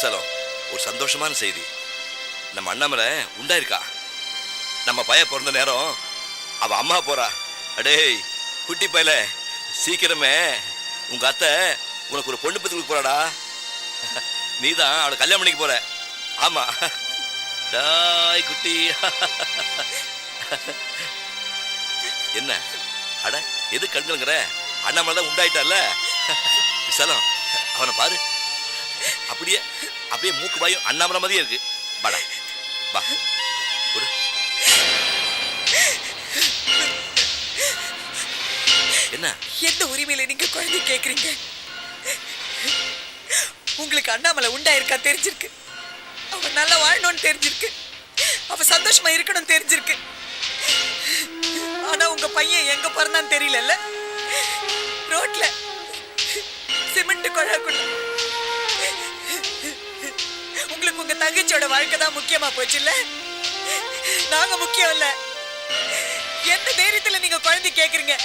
விசாலம், ஒரு சந்தோஷமான செய்தி. நம்ம அண்ணாமலை உண்டாயிருக்கா. நம்ம பைய பிறந்த நேரம் அவ அம்மா போறா. அடே குட்டி பையல, சீக்கிரமே உங்க அத்தை உனக்கு ஒரு பொண்ணு பத்தி போறாடா. நீதான் அவளை கல்யாணம் பண்ணிக்க போற. ஆமா டாய் குட்டி. என்ன அட எது கண்டுங்கிற? அண்ணாமலை தான் உண்டாயிட்டால. விசாலம், அவனை பாரு, அப்படியே அப்படியே மூக்கு பாயும் அண்ணாமலை மாதிரியே இருக்கு. பாடா பா ஒரு என்ன எந்த உரிமையில நீங்க குழந்தை கேக்குறீங்க? உங்களுக்கு அண்ணாமலை உண்டாயிருக்கா தெரிஞ்சிருக்கு. அவன் நல்லா வாழணும்னு தெரிஞ்சிருக்கு. அவ சந்தோஷமா இருக்கணும்னு தெரிஞ்சிருக்கு. ஆனா உங்க பையன் எங்க பிறந்தான்னு தெரியல. ரோட்ல சிமெண்ட் குழாக்குள்ள. உங்களுக்கு உங்க தங்கச்சியோட வாழ்க்கை தான் முக்கியமா போச்சு இல்ல? நாங்க முக்கியம் இல்ல. எந்த தைரியத்துல நீங்க குழந்தை கேக்குறீங்க?